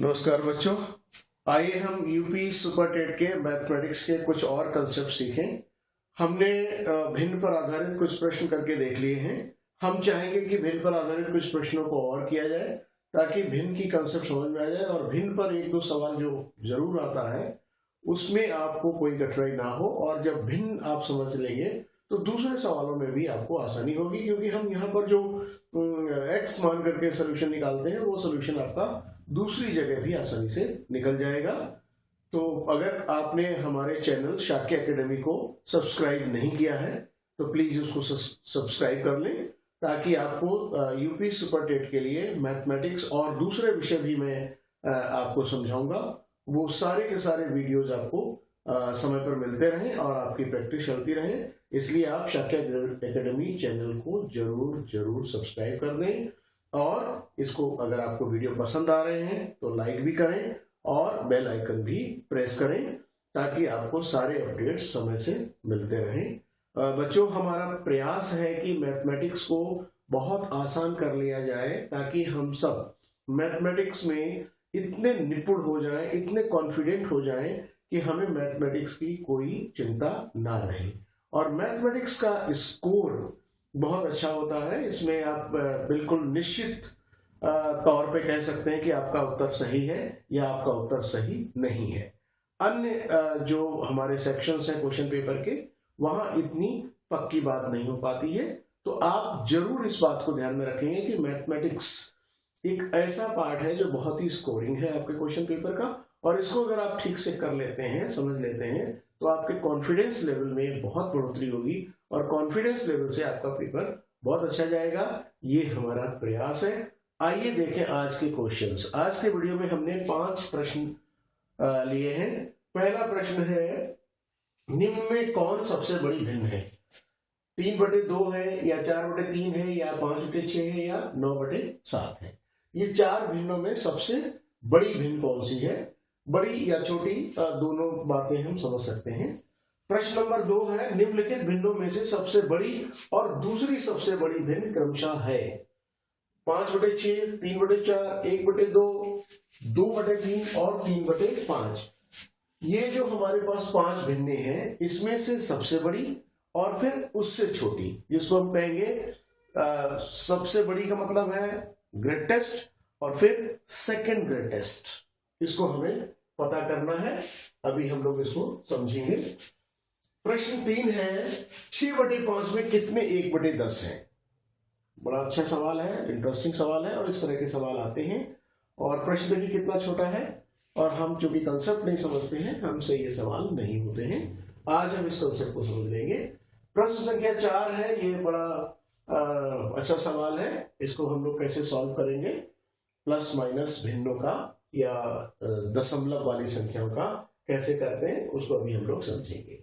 नमस्कार बच्चों, आइए हम यूपी सुपर टेट के मैथमेटिक्स के कुछ और कंसेप्ट सीखें। हमने भिन्न पर आधारित कुछ प्रश्न करके देख लिए हैं। हम चाहेंगे कि भिन्न पर आधारित कुछ प्रश्नों को और किया जाए ताकि भिन्न की कंसेप्ट समझ में आ जाए और भिन्न पर एक दो सवाल जो जरूर आता है उसमें आपको कोई कठिनाई ना हो, और जब भिन्न आप समझ लेंगे तो दूसरे सवालों में भी आपको आसानी होगी, क्योंकि हम यहाँ पर जो x मान करके सोल्यूशन निकालते हैं वो सोल्यूशन आपका दूसरी जगह भी आसानी से निकल जाएगा। तो अगर आपने हमारे चैनल शाक्य एकेडमी को सब्सक्राइब नहीं किया है तो प्लीज उसको सब्सक्राइब कर लें, ताकि आपको यूपी सुपर टेट के लिए मैथमेटिक्स और दूसरे विषय भी मैं आपको समझाऊंगा, वो सारे के सारे वीडियोज आपको समय पर मिलते रहें और आपकी प्रैक्टिस चलती रहे। इसलिए आप शाक्य एकेडमी चैनल को जरूर जरूर सब्सक्राइब कर दें, और इसको अगर आपको वीडियो पसंद आ रहे हैं तो लाइक भी करें और बेल आइकन भी प्रेस करें, ताकि आपको सारे अपडेट्स समय से मिलते रहें। बच्चों, हमारा प्रयास है कि मैथमेटिक्स को बहुत आसान कर लिया जाए, ताकि हम सब मैथमेटिक्स में इतने निपुण हो जाएं, इतने कॉन्फिडेंट हो जाएं कि हमें मैथमेटिक्स की कोई चिंता ना रहे। और मैथमेटिक्स का स्कोर बहुत अच्छा होता है। इसमें आप बिल्कुल निश्चित तौर पे कह सकते हैं कि आपका उत्तर सही है या आपका उत्तर सही नहीं है। अन्य जो हमारे सेक्शंस हैं क्वेश्चन पेपर के, वहां इतनी पक्की बात नहीं हो पाती है। तो आप जरूर इस बात को ध्यान में रखेंगे कि मैथमेटिक्स एक ऐसा पार्ट है जो बहुत ही स्कोरिंग है आपके क्वेश्चन पेपर का, और इसको अगर आप ठीक से कर लेते हैं, समझ लेते हैं, तो आपके कॉन्फिडेंस लेवल में बहुत बढ़ोतरी होगी और कॉन्फिडेंस लेवल से आपका पेपर बहुत अच्छा जाएगा। ये हमारा प्रयास है। आइए देखें आज के क्वेश्चंस। आज के वीडियो में हमने 5 प्रश्न लिए हैं। पहला प्रश्न है, निम्न में कौन सबसे बड़ी भिन्न है? 3/2 है या 4/3 है या 5/6 है या 9/7 है? ये 4 भिन्नों में सबसे बड़ी भिन्न कौन सी है? बड़ी या छोटी, दोनों बातें हम समझ सकते हैं। प्रश्न नंबर 2 है, निम्नलिखित भिन्नों में से सबसे बड़ी और दूसरी सबसे बड़ी भिन्न क्रमशः है 5/6, 3/4, 1/2, 2/3 और 3/5। ये जो हमारे पास 5 भिन्नें हैं, इसमें से सबसे बड़ी और फिर उससे छोटी, जिसको हम कहेंगे सबसे बड़ी का मतलब है ग्रेटेस्ट, और फिर सेकंड ग्रेटेस्ट। इसको हमें पता करना है, अभी हम लोग इसको समझेंगे। प्रश्न 3 है, 6/5 में कितने 1/10 हैं? बड़ा अच्छा सवाल है, इंटरेस्टिंग सवाल है, और इस तरह के सवाल आते हैं। और प्रश्न देखिए कितना छोटा है, और हम चूंकि कंसेप्ट नहीं समझते हैं, हमसे ये सवाल नहीं होते हैं। आज हम इस कंसेप्ट को समझ लेंगे। प्रश्न संख्या 4 है, ये बड़ा अच्छा सवाल है। इसको हम लोग कैसे सॉल्व करेंगे, प्लस माइनस भिन्नों का या दशमलव वाली संख्याओं का कैसे करते हैं, उसको अभी हम लोग समझेंगे।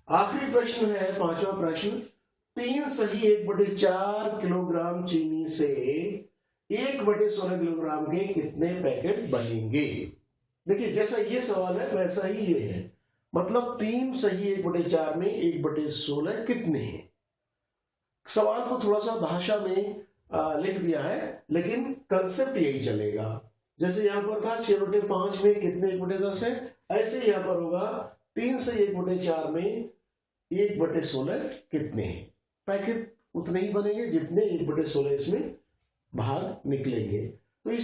आखिरी प्रश्न है, 5वां प्रश्न, 3 सही 1/4 किलोग्राम चीनी से 1/16 किलोग्राम के कितने पैकेट बनेंगे? देखिए, जैसा ये सवाल है वैसा ही ये है। मतलब 3 सही 1/4 में 1/16 कितने हैं? सवाल को थोड़ा सा भाषा में लिख दिया है, लेकिन कंसेप्ट यही चलेगा। जैसे यहां पर था 6/5 में कितने 1/10 है, ऐसे यहां पर होगा 3 से 1/4 में 1/16 कितने हैं। पैकेट उतने ही बनेंगे जितने 1/16 इसमें बाहर निकलेंगे। तो इन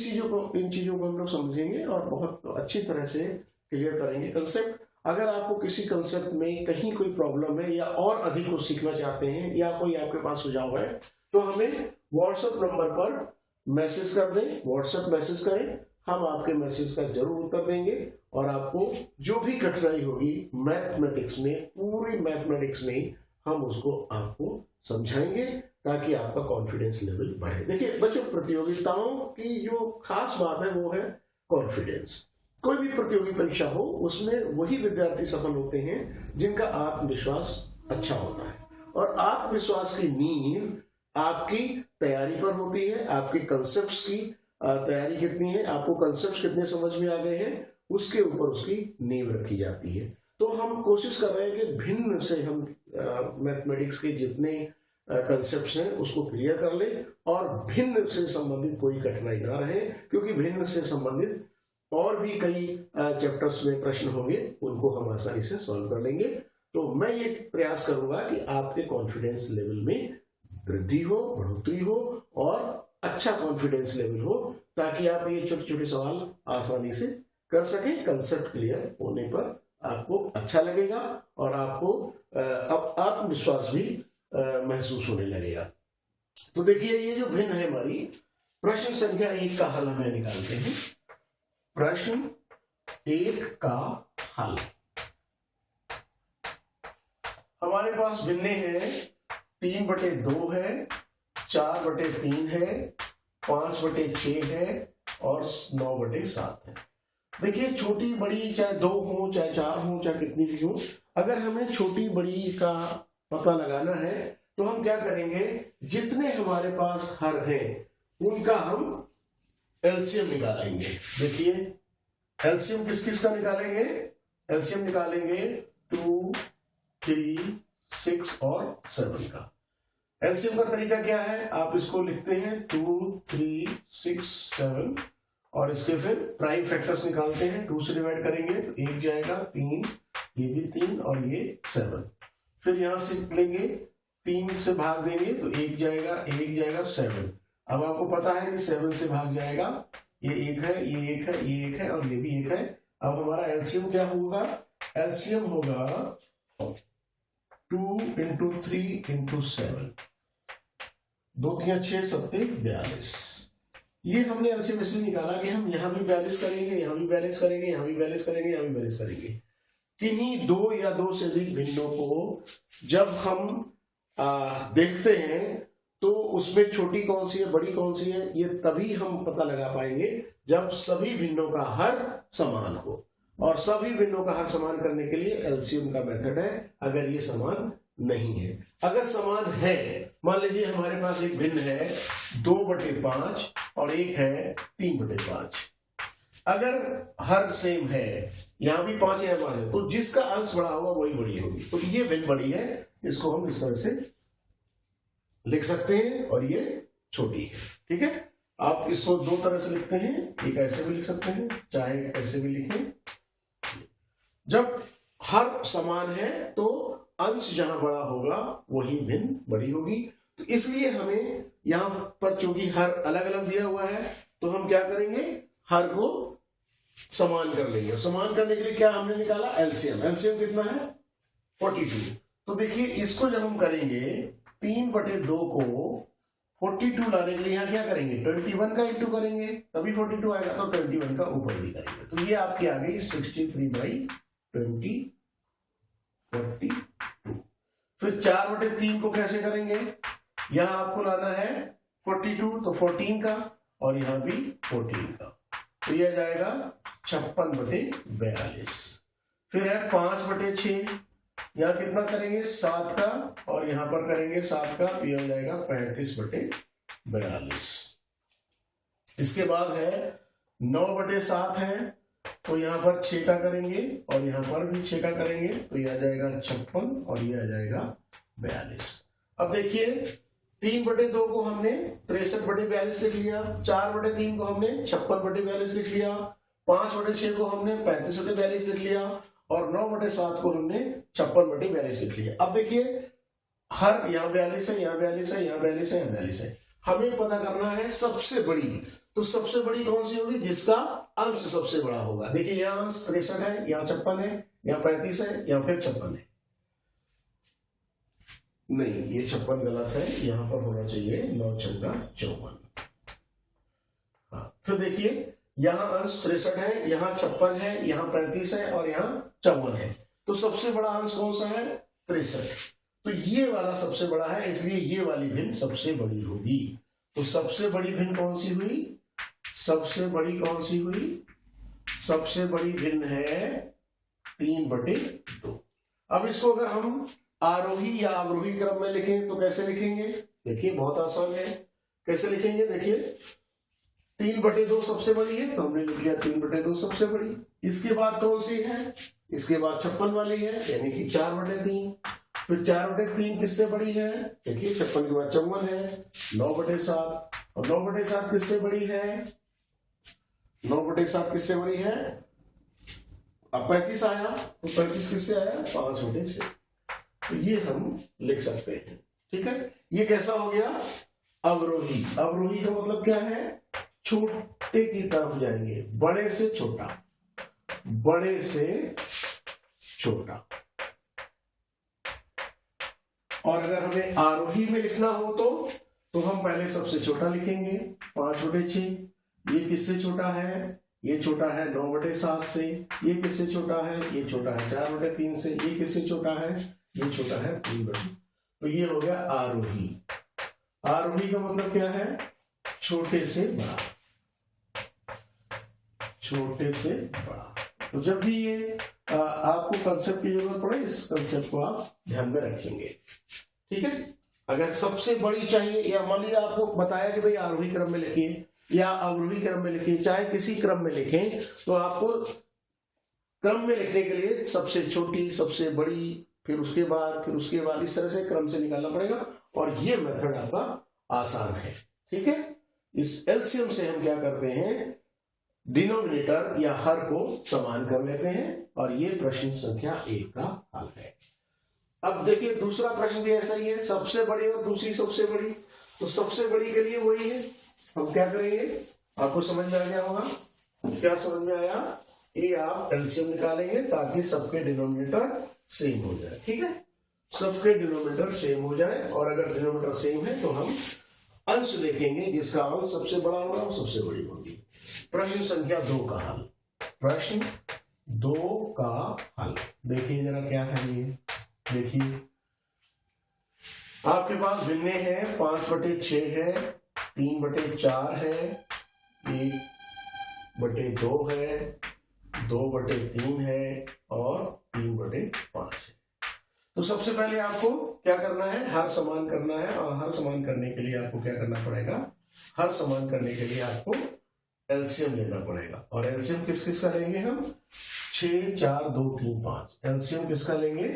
चीजों को हम लोग समझेंगे और बहुत अच्छी तरह से क्लियर करेंगे कंसेप्ट। अगर आपको किसी कंसेप्ट में कहीं कोई प्रॉब्लम है या और अधिक कुछ सीखना चाहते हैं या कोई आपके पास सुझाव है, तो हमें व्हाट्सएप नंबर पर मैसेज कर दें, व्हाट्सएप मैसेज करें, हम आपके मैसेज का जरूर उत्तर देंगे। और आपको जो भी कठिनाई होगी मैथमेटिक्स में, पूरी मैथमेटिक्स में, हम उसको आपको समझाएंगे, ताकि आपका कॉन्फिडेंस लेवल बढ़े। देखिए बच्चों, प्रतियोगिताओं की जो खास बात है वो है कॉन्फिडेंस। कोई भी प्रतियोगी परीक्षा हो, उसमें वही विद्यार्थी सफल होते हैं जिनका आत्मविश्वास अच्छा होता है। और आत्मविश्वास की नींव आपकी तैयारी पर होती है। आपके कंसेप्ट्स की तैयारी कितनी है, आपको कंसेप्ट्स कितने समझ में आ गए हैं, उसके ऊपर उसकी नींव रखी जाती है। तो हम कोशिश कर रहे हैं कि भिन्न से हम मैथमेटिक्स के जितने कंसेप्ट हैं उसको क्लियर कर ले और भिन्न से संबंधित कोई कठिनाई ना रहे, क्योंकि भिन्न से संबंधित और भी कई चैप्टर्स में प्रश्न होंगे, उनको हम आसानी से सॉल्व कर लेंगे। तो मैं ये प्रयास करूंगा कि आपके कॉन्फिडेंस लेवल में वृद्धि हो, बढ़ोतरी हो और अच्छा कॉन्फिडेंस लेवल हो, ताकि आप ये छोटे छोटे सवाल आसानी से कर सकें। कंसेप्ट क्लियर होने पर आपको अच्छा लगेगा और आपको अब आत्मविश्वास भी महसूस होने लगेगा। तो देखिए, ये जो भिन्न है हमारी, प्रश्न संख्या 1 का हल हमें निकालते हैं। प्रश्न 1 का हल हमारे पास भिन्न है 3/2 है, 4/3 है, 5/6 है और 9/7 है। देखिए, छोटी बड़ी चाहे 2 हो, चाहे 4 हो, चाहे कितनी भी हो, अगर हमें छोटी बड़ी का पता लगाना है तो हम क्या करेंगे, जितने हमारे पास हर हैं उनका हम एलसीएम निकालेंगे। देखिए, एलसीएम किस किस का निकालेंगे? एलसीएम निकालेंगे 2, 3, 6 और 7 का। एलसीएम का तरीका क्या है? आप इसको लिखते हैं 2, 3, 6, 7 और इसके फिर प्राइम फैक्टर्स निकालते हैं। 2 से डिवाइड करेंगे तो 1 जाएगा, 3, ये भी 3 और ये 7। फिर यहां से लेंगे, 3 से भाग देंगे तो 1 जाएगा, 1 जाएगा 7। अब आपको पता है कि 7 से भाग जाएगा, ये 1 है, ये 1 है, ये 1 है और ये भी 1 है। अब हमारा एलसीएम क्या होगा? एलसीएम होगा 2 × 3 × 7, 2 3 6 7 42। ये हमने एलसीएम इसलिए निकाला कि हम यहां भी बैलेंस करेंगे, यहां भी बैलेंस करेंगे, यहां भी बैलेंस करेंगे, यहां भी बैलेंस करेंगे। किन्हीं 2 या 2 से अधिक भिन्नों को जब हम देखते हैं तो उसमें छोटी कौन सी है, बड़ी कौन सी है, ये तभी हम पता लगा पाएंगे जब सभी भिन्नों का हर समान हो। और सभी भिन्नों का हर समान करने के लिए एलसीएम का मेथड है। अगर ये समान नहीं है, अगर समान है, मान लीजिए हमारे पास एक भिन्न है 2/5 और एक है 3/5, अगर हर सेम है, यहां भी 5 है, 5 है, तो जिसका अंश बड़ा होगा वही बड़ी होगी। तो ये भिन्न बड़ी है, इसको हम इस तरह से लिख सकते हैं और ये छोटी है। ठीक है, आप इसको 2 तरह से लिखते हैं, एक ऐसे भी लिख सकते हैं, चाहे ऐसे भी लिखें। जब हर समान है तो अंश जहां बड़ा होगा वही भिन्न बड़ी होगी। तो इसलिए हमें यहां पर चूंकि हर अलग अलग दिया हुआ है तो हम क्या करेंगे, हर को समान कर लेंगे। समान करने के लिए क्या हमने निकाला? एलसीएम। एलसीएम कितना है? 42। तो देखिए, इसको जब हम करेंगे 3/2 को 42 लाने के लिए यहाँ क्या करेंगे? 21 का इंटू करेंगे, तभी 42 आएगा। तो 21 का ऊपर भी करेंगे तो ये आपकी आ गई 63/20 42। फिर 4/3 को कैसे करेंगे? यहां आपको लाना है 42, तो 14 का और यहां भी 14 का, तो यह जाएगा 56/42। फिर है 5/6, यहां कितना करेंगे? 7 का और यहां पर करेंगे 7 का, तो यह जाएगा 35/42। इसके बाद है 9/7 है, तो यहां पर 6 का करेंगे और यहां पर भी 6 का करेंगे, तो यह आ जाएगा 56 और यह आ जाएगा 42। अब देखिए, 3/2 को हमने 63/42 लिख लिया, 4/3 को हमने 56/42 लिख लिया, 5/6 को हमने 35/42 लिख लिया और 9/7 को हमने 56/42 लिख लिया। अब देखिए, हर यहाँ 42 है, यहाँ 42 है, यहाँ 42 है, यहाँ 42 है। हमें पता करना है सबसे बड़ी, तो सबसे बड़ी कौन सी होगी? जिसका अंश सबसे बड़ा होगा। देखिए, यहाँ अंश 63 है, यहाँ 56 है, यहाँ 35 है, यहाँ फिर 56 है। नहीं, ये 56 गलत है, यहां पर होना चाहिए 9 × 54। हाँ, फिर देखिए, यहां अंश 63 है, यहाँ 56 है, यहाँ 35 है और यहाँ 54 है। तो सबसे बड़ा अंश कौन सा है? 63। तो ये वाला सबसे बड़ा है, इसलिए ये वाली भिन्न सबसे बड़ी होगी। तो सबसे बड़ी भिन्न कौन सी हुई? सबसे बड़ी कौन सी हुई? सबसे बड़ी भिन्न है 3/2। अब इसको अगर हम आरोही या अवरोही क्रम में लिखें तो कैसे लिखेंगे? देखिए, बहुत आसान है। कैसे लिखेंगे? देखिए, 3/2 सबसे बड़ी है, तो हमने लिख लिया 3/2 सबसे बड़ी। इसके बाद कौन सी है? इसके बाद 56 वाली है, यानी कि 4/3। फिर 4/3 किससे बड़ी है? देखिए 56 के बाद 54 है, 9/7, और 9/7 किससे बड़ी है? 9/7 किससे बड़ी है? अब 35 आया, तो 35 किससे आया? 5/6। तो ये हम लिख सकते हैं। ठीक है, ये कैसा हो गया? अवरोही। अवरोही का मतलब क्या है? छोटे की तरफ जाएंगे, बड़े से छोटा, बड़े से छोटा। और अगर हमें आरोही में लिखना हो तो हम पहले सबसे छोटा लिखेंगे 5/6। ये किससे छोटा है? ये छोटा है 9/7 से। ये किससे छोटा है? ये छोटा है 4/3 से। ये किससे छोटा है? ये छोटा है 3/3। तो ये हो गया आरोही। आरोही का मतलब क्या है? छोटे से बड़ा, छोटे से बड़ा। तो जब भी ये आपको कंसेप्ट की जरूरत पड़े, इस कंसेप्ट को आप ध्यान में रखेंगे। ठीक है, अगर सबसे बड़ी चाहिए, या मान लीजिए आपको बताया कि भाई आरोही क्रम में लिखिए या अवरोही क्रम में लिखिए, चाहे किसी क्रम में लिखें, तो आपको क्रम में लिखने के लिए सबसे छोटी, सबसे बड़ी, फिर उसके बाद इस तरह से क्रम से निकालना पड़ेगा। और ये मेथड आपका आसान है। ठीक है, इस एलसीएम से हम क्या करते हैं? डिनोमिनेटर या हर को समान कर लेते हैं, और ये प्रश्न संख्या 1 का हल है। अब देखिए दूसरा प्रश्न भी ऐसा ही है, सबसे बड़ी और दूसरी सबसे बड़ी। तो सबसे बड़ी के लिए वही है, हम क्या करेंगे? आपको समझ में आ गया होगा। क्या समझ में आया? ये आप एलसीएम निकालेंगे ताकि सबके डिनोमिनेटर सेम हो जाए। ठीक है, सबके डिनोमिनेटर सेम हो जाए, और अगर डिनोमिनेटर सेम है तो हम अंश देखेंगे, जिसका अंश सबसे बड़ा होगा वो सबसे बड़ी होगी। प्रश्न संख्या 2 का हल। प्रश्न 2 का हल देखिए जरा क्या है ये। देखिए आपके पास भिन्ने हैं, 5/6 है, 3/4 है, 1/2 है, 2/3 है, और 3/5 है। तो सबसे पहले आपको क्या करना है? हर समान करना है, और हर समान करने के लिए आपको क्या करना पड़ेगा? हर समान करने के लिए आपको एलसीएम लेना पड़ेगा। और एलसीएम किस किस का लेंगे हम? 6, 4, 2, 3, 5। एलसीएम किसका लेंगे?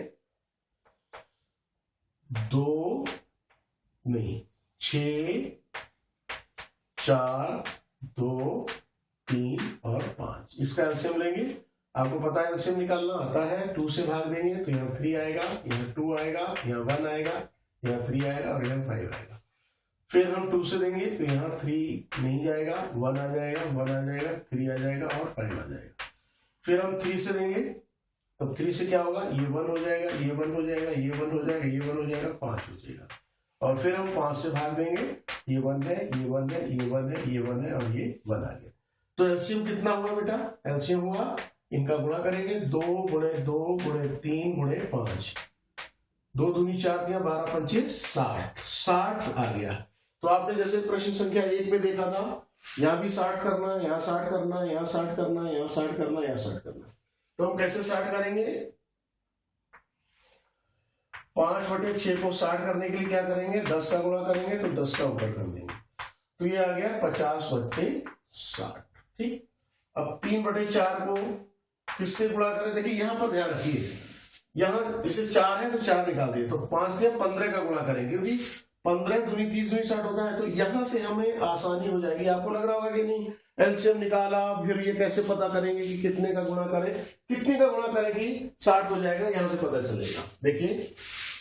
6, 4, 2, 3 और 5, इसका एलसीएम लेंगे। आपको पता है एलसीएम निकालना आता है, 2 से भाग देंगे तो यहाँ 3 आएगा, यहाँ 2 आएगा, यहाँ 1 आएगा, यहाँ 3 आएगा, और यहाँ 5 आएगा। फिर हम 2 से देंगे तो यहाँ 3 नहीं जाएगा, 1 आ जाएगा, 1 आ जाएगा, 3 आ जाएगा, और 5 आ जाएगा। फिर हम 3 से देंगे, अब 3 से क्या होगा? ये 1 हो जाएगा, ये 1 हो जाएगा, ये 1 हो जाएगा, ये 1 हो जाएगा, 5 हो जाएगा। और फिर हम 5 से भाग देंगे, ये 1 है, ये 1 है, ये 1 है, ये 1 है, और ये 1 आ गया। तो एलसीएम कितना हुआ बेटा? एलसीएम हुआ, इनका गुणा करेंगे, 2 × 2 × 3 × 5, 2 दूनी 4, 12 पंचे 60, 60 आ गया। तो आपने जैसे प्रश्न संख्या 1 में देखा था, यहाँ भी 60 करना, यहाँ 60 करना, यहाँ 60 करना, यहाँ 60 करना, यहाँ 60 करना। तो हम कैसे 60 करेंगे? 5/6 को 60 करने के लिए क्या करेंगे? 10 का गुणा करेंगे, तो 10 का ऊपर कर देंगे, तो ये आ गया 50/60। ठीक, अब 3/4 को किससे गुणा करें? देखिए यहां पर ध्यान रखिए, यहां इसे 4 है तो 4 निकाल दिए, तो 5 से 15 का गुणा करेंगे, क्योंकि 15 दूनी 30 दूनी 60 होता है। तो यहां से हमें आसानी हो जाएगी। आपको लग रहा होगा कि नहीं एलसीएम निकाला, फिर ये कैसे पता करेंगे कि कितने का गुणा करें? कितने का गुणा करेंगे 60 हो जाएगा, यहां से पता चलेगा। देखिए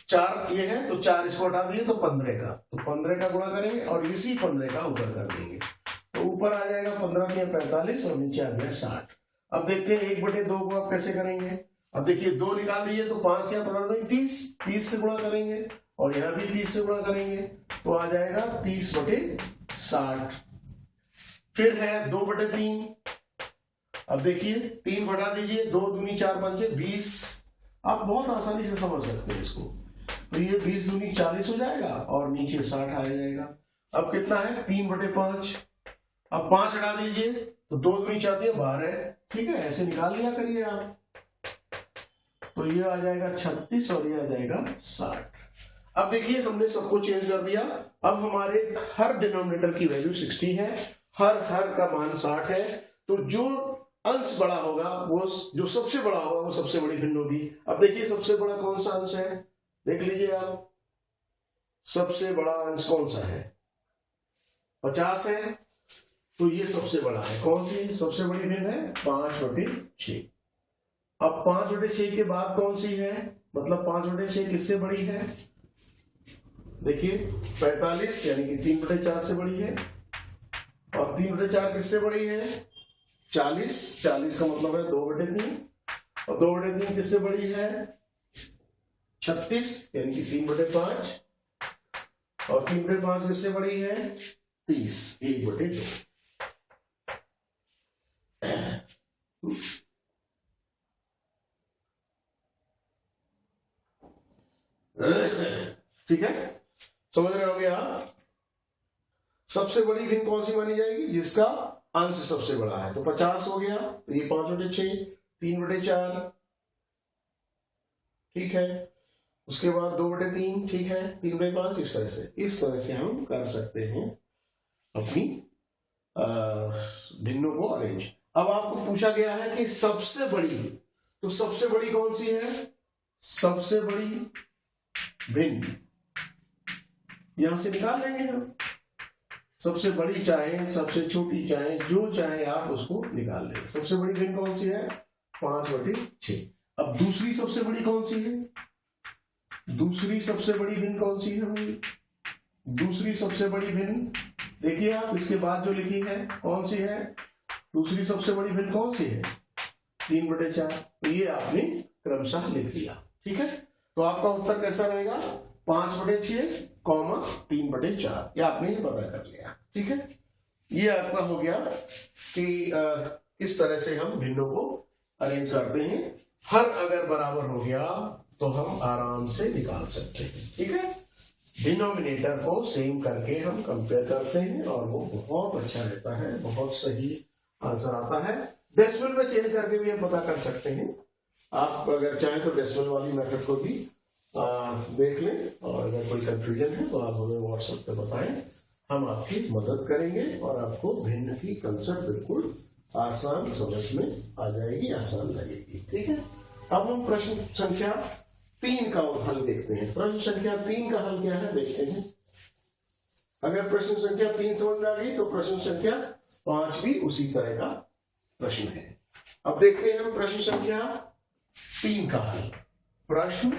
4 ये है, तो 4 इसको हटा दिए तो 15 का, तो 15 का गुणा करेंगे, और इसी 15 का ऊपर कर देंगे, तो ऊपर आ जाएगा 15 के 45, और नीचे आ गया 60। अब देखते हैं 1/2 को आप कैसे करेंगे। अब देखिए 2 निकाल दिए, तो 5 या 15 30, 30 से गुणा करेंगे, और यहाँ भी 30 से गुणा करेंगे, तो आ जाएगा 30/60। फिर है 2/3। अब देखिए 3 बढ़ा दीजिए, 2 दूनी 4 पंचे 20। आप बहुत आसानी से समझ सकते हैं इसको। तो ये 20 दूनी 40 हो जाएगा, और नीचे 60 आ जाएगा। अब कितना है? 3/5। अब 5 हटा दीजिए, तो 2 दूनी 4 12। ठीक है, ऐसे निकाल लिया करिए आप। तो ये आ जाएगा 36, और ये आ जाएगा 60। अब देखिए हमने सबको चेंज कर दिया। अब हमारे हर डिनोमिनेटर की वैल्यू 60 है, हर का मान 60 है। तो जो अंश बड़ा होगा, वो जो सबसे बड़ा होगा वो सबसे बड़ी भिन्न होगी। अब देखिए सबसे बड़ा कौन सा अंश है? देख लीजिए आप, सबसे बड़ा अंश कौन सा है? 50 है, तो ये सबसे बड़ा है। कौन सी सबसे बड़ी भिन्न है? 5/6। अब 5/6 के बाद कौन सी है? मतलब 5/6 किससे बड़ी है? देखिए 45 यानी कि 3/4 से बड़ी है, और 3/4 किससे बड़ी है? 40। 40 का मतलब है 2/3, और 2/3 किससे बड़ी है? 36 यानी कि 3/5, और 3/5 किससे बड़ी है? 30, 1/2। ठीक है, समझ रहे होंगे आप? सबसे बड़ी भिन्न कौन सी मानी जाएगी? जिसका अंश सबसे बड़ा है। तो 50 हो गया, तो ये 5/6, 3/4, ठीक है। उसके बाद 2/3, ठीक है, 3/5। इस तरह से हम कर सकते हैं अपनी भिन्नों को अरेंज। अब आपको पूछा गया है कि सबसे बड़ी, तो सबसे बड़ी कौन सी है? सबसे बड़ी भिन्न यहां से निकाल लेंगे हम। सबसे बड़ी चाहे सबसे छोटी चाहे जो चाहे आप उसको निकाल लेंगे। सबसे बड़ी भिन्न कौन सी है? 5/6। अब दूसरी सबसे बड़ी कौन सी है? दूसरी सबसे बड़ी भिन्न कौन सी है? दूसरी सबसे बड़ी भिन्न देखिए आप, इसके बाद जो लिखी है कौन सी है? दूसरी सबसे बड़ी भिन्न कौन सी है? 3/4। तो ये आपने क्रमशः लिख दिया, ठीक है। तो आपका उत्तर कैसा रहेगा? 5/6, 3/4। ये आपने ये पता कर लिया, ठीक है। ये आपका हो गया कि इस तरह से हम भिन्नों को अरेंज करते हैं। हर अगर बराबर हो गया तो हम आराम से निकाल सकते हैं, ठीक है। डिनोमिनेटर को सेम करके हम कंपेयर करते हैं और वो बहुत अच्छा रहता है, बहुत सही आंसर आता है। डेसिमल में चेंज करके भी हम पता कर सकते हैं। आप अगर चाहें तो डेसिमल वाली मेथड को भी देख लें, और अगर कोई कंफ्यूजन है तो आप हमें व्हाट्सएप पे बताएं, हम आपकी मदद करेंगे और आपको भिन्न की कंसेप्ट बिल्कुल आसान समझ में आ जाएगी, आसान लगेगी, ठीक है। अब हम प्रश्न संख्या 3 का हल देखते हैं। प्रश्न संख्या 3 का हल क्या है देखते हैं। अगर प्रश्न संख्या 3 समझ में आ गई तो प्रश्न संख्या 5 भी उसी तरह का प्रश्न है। अब देखते हैं हम प्रश्न संख्या 3 का हल। प्रश्न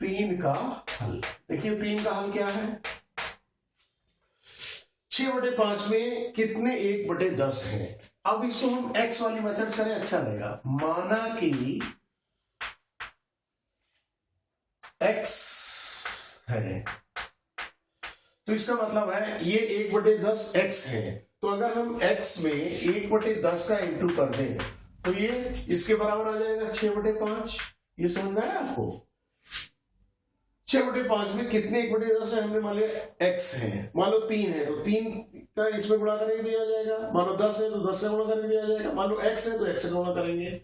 3 का हल देखिए, 3 का हल क्या है? 6/5 में कितने 1/10 है? अब इसको हम x वाली मेथड करें, अच्छा रहेगा। माना कि x है, तो इसका मतलब है ये 1/10 x है। तो अगर हम x में 1/10 का इंटू कर दें तो ये इसके बराबर आ जाएगा 6/5। ये समझ में आया आपको? 6/5 में कितने 1/10 है? हमने मान लिया x है, मान लो 3 है तो 3 का इसमें गुणा करके दिया जाएगा। मान लो 10 है तो 10 का गुणा करके दिया जाएगा। मान लो x है तो x का गुणा करेंगे।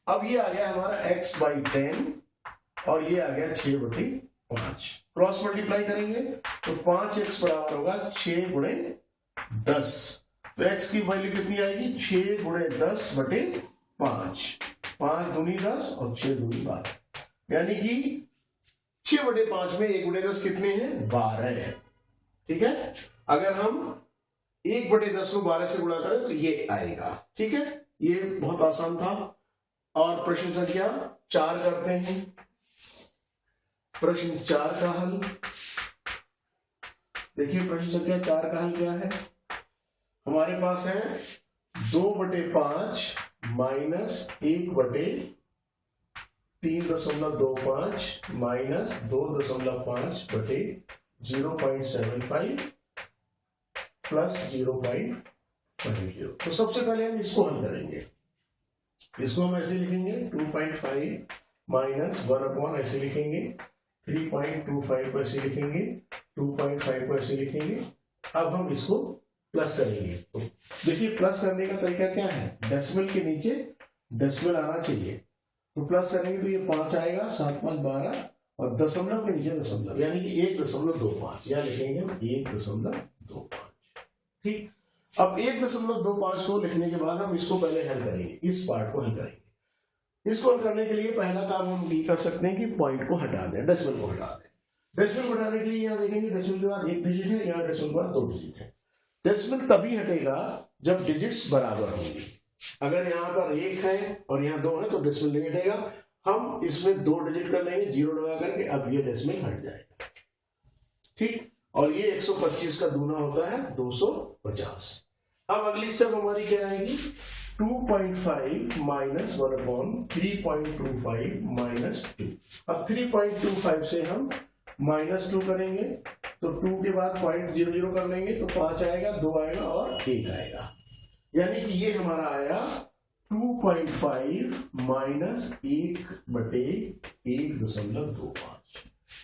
अब ये आ गया हमारा x/10 और ये आ गया 6/5। क्रॉस मल्टीप्लाई करेंगे तो 5x बराबर होगा 6 × 10। तो x की वैल्यू कितनी आएगी? 6 × 10/5। 5 दूनी 10 और 6 दूनी 12, यानी कि 6/5 में 1/10 कितने हैं? 12, ठीक है। अगर हम 1/10 को 12 से गुणा करें तो ये आएगा, ठीक है। ये बहुत आसान था। और प्रश्न संख्या 4 करते हैं। प्रश्न 4 का हल देखिए। प्रश्न संख्या 4 का हल क्या है? हमारे पास है 2/5 माइनस 1/3.25 माइनस 2.5/0.75 प्लस 0.50। तो सबसे पहले हम इसको हल करेंगे। इसको हम ऐसे लिखेंगे 2.5 माइनस 1/, ऐसे लिखेंगे 3.25 को ऐसे लिखेंगे, 2.5 को ऐसे लिखेंगे। अब हम इसको प्लस करेंगे। तो देखिए प्लस करने का तरीका क्या है? डेसिमल के नीचे डेसिमल आना चाहिए, तो प्लस करेंगे तो ये 5 आएगा, 7 5 12, और दशमलव के नीचे दशमलव, यानी कि 1.25 यहां लिखेंगे हम 1.25, ठीक। अब 1.25 को लिखने के बाद हम इसको पहले हल करेंगे, इस पार्ट को हल करेंगे। इसको हल करने के लिए पहला काम हम ये कर सकते हैं कि पॉइंट को हटा दें, डेसिमल को हटा दें। डेसिमल को हटाने के लिए यहाँ देखेंगे डेसिमल के बाद 1 डिजिट है, यहाँ डेसिमल के बाद 2 डिजिट है। डेसिमल तभी हटेगा जब डिजिट्स बराबर होंगे। अगर यहाँ पर 1 है और यहाँ 2 है तो डेसिमल नहीं हटेगा। हम इसमें 2 डिजिट कर लेंगे 0 लगा करके, अब ये डेसिमल हट जाएगा। ठीक, और ये 125 का दूना होता है 250। अब अगली स्टेप हमारी क्या आएगी, 2.5 माइनस 1/3.25 माइनस 2। अब 3.25 से हम -2 करेंगे तो 2 के बाद 0.00 कर लेंगे तो 5 आएगा, 2 आएगा और 1 आएगा। यानी कि ये हमारा आया 2.5 माइनस 1/1.25।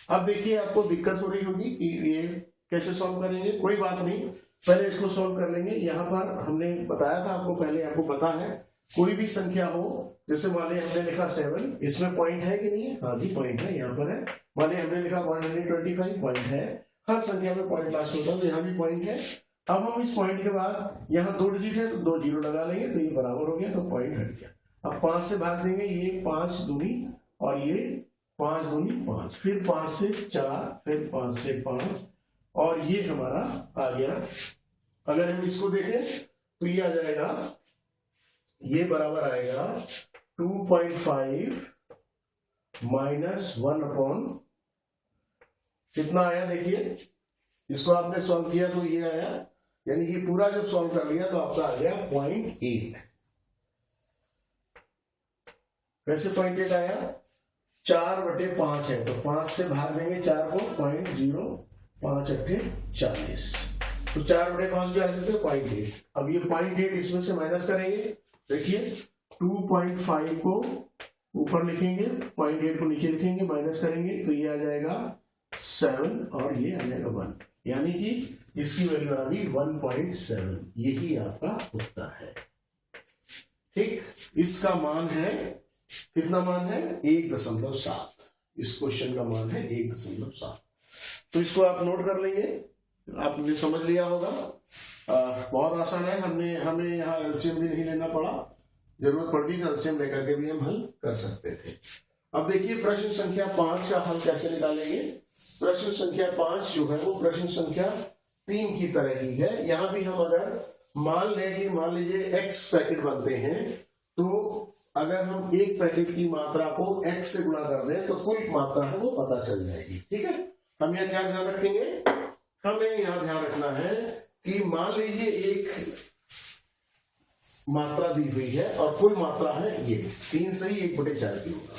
अब देखिए आपको दिक्कत हो रही होगी कि ये कैसे सॉल्व करेंगे। कोई बात नहीं, पहले इसको सॉल्व कर लेंगे। यहाँ पर हमने बताया था आपको पहले, आपको पता है कोई भी संख्या हो, जैसे मान लिया हमने लिखा 7, इसमें पॉइंट है कि नहीं है? हाँ जी पॉइंट है, यहाँ पर है। मान लिया हमने लिखा 125, पॉइंट है। हर संख्या में पॉइंट लास्ट होता है तो यहाँ भी पॉइंट है। अब हम इस पॉइंट के बाद यहाँ 2 डिजिट है तो 2 0 लगा लेंगे तो ये बराबर हो गया, तो पॉइंट हट गया। अब 5 से भाग देंगे, ये 5 दूनी और ये 5 दूनी 5, फिर 5 से 4, फिर 5 से 5 और ये हमारा आ गया। अगर हम इसको देखें तो ये आ जाएगा, ये बराबर आएगा 2.5 माइनस 1 कितना आया देखिए, इसको आपने सॉल्व किया तो ये आया, यानी कि पूरा जब सॉल्व कर लिया तो आपका आ गया 0.8। कैसे 0.8 आया? 4/5 है तो 5 से भाग देंगे 4 को, 0.05 8 40, तो 4/5 जो आ जाते हैं 0.8। अब ये 0.8 इसमें से माइनस करेंगे, देखिए 2.5 को ऊपर लिखेंगे, 0.8 को नीचे लिखेंगे, माइनस करेंगे तो ये आ जाएगा 7 और ये आ जाएगा 1, यानी कि इसकी वैल्यू आ गई 1.7। यही आपका उत्तर है। ठीक, इसका मान है, कितना मान है? 1.7। इस क्वेश्चन का मान है 1.7। तो इसको आप नोट कर लेंगे, आपने समझ लिया होगा। बहुत आसान है, हमें यहाँ एलसीएम भी नहीं लेना पड़ा, जरूरत पड़ती तो एलसीएम लेकर के भी हम हल कर सकते थे। अब देखिए प्रश्न संख्या 5 का हल कैसे निकालेंगे। प्रश्न संख्या 5 जो है वो प्रश्न संख्या 3 की तरह ही है। यहाँ भी हम अगर मान लीजिए x पैकेट बनते हैं तो अगर हम एक पैकेट की मात्रा को x से गुणा कर दें तो कुल मात्रा है वो पता चल जाएगी। ठीक है, हम यहाँ क्या ध्यान रखेंगे? हमें यहाँ ध्यान रखना है कि मान लीजिए एक मात्रा दी हुई है और कुल मात्रा है ये 3 से ही 1/4 की होगा।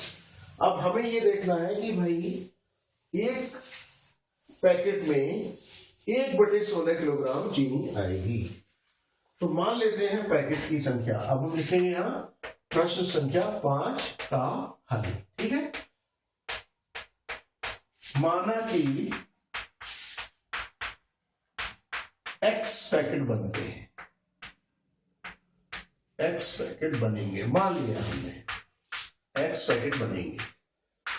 अब हमें ये देखना है कि भाई एक पैकेट में 1/16 किलोग्राम चीनी आएगी। तो मान लेते हैं पैकेट की संख्या। अब हम लिखेंगे यहां प्रश्न संख्या 5 का हल। ठीक है, माना कि x पैकेट बनते हैं, x पैकेट बनेंगे, मान लिया हमने x पैकेट बनेंगे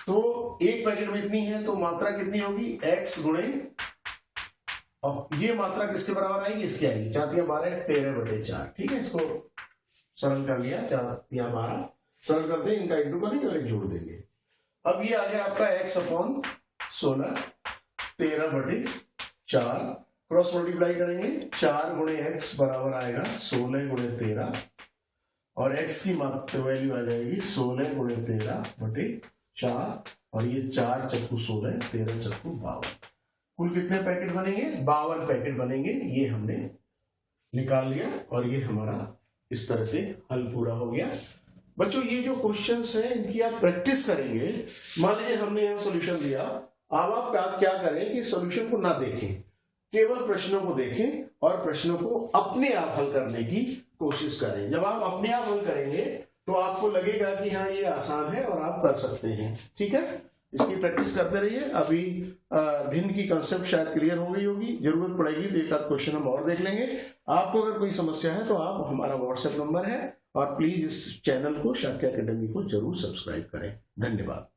तो एक पैकेट में इतनी है तो मात्रा कितनी होगी? x गुणे, और ये मात्रा किसके बराबर आएगी? इसकी आएगी 4 × 12 13/4। ठीक है, इसको सरल कर लिया, 4 × 12 सरल करते हैं, इनका इंटू करेंगे और एक जोड़ देंगे। अब ये आ गया आपका x/16 13/4, क्रॉस मल्टीप्लाई करेंगे, 4 × x बराबर आएगा 16 × 13 और x की वैल्यू आ जाएगी 16 × 13/4 और ये 4 × 16 13 × 52। कुल कितने पैकेट बनेंगे? 52 पैकेट बनेंगे। ये हमने निकाल लिया और ये हमारा इस तरह से हल पूरा हो गया। बच्चों ये जो क्वेश्चंस हैं इनकी आप प्रैक्टिस करेंगे। मान लीजिए हमने यहाँ सॉल्यूशन दिया, अब आप क्या करें कि सॉल्यूशन को ना देखें, केवल प्रश्नों को देखें और प्रश्नों को अपने आप हल करने की कोशिश करें। जब आप अपने आप हल करेंगे तो आपको लगेगा कि हाँ ये आसान है और आप कर सकते हैं। ठीक है, इसकी प्रैक्टिस करते रहिए। अभी भिन्न की कंसेप्ट शायद क्लियर हो गई होगी, जरूरत पड़ेगी तो एक आध क्वेश्चन हम और देख लेंगे। आपको अगर कोई समस्या है तो आप, हमारा व्हाट्सएप नंबर है, और प्लीज इस चैनल को, शाक्य एकेडमी को जरूर सब्सक्राइब करें। धन्यवाद।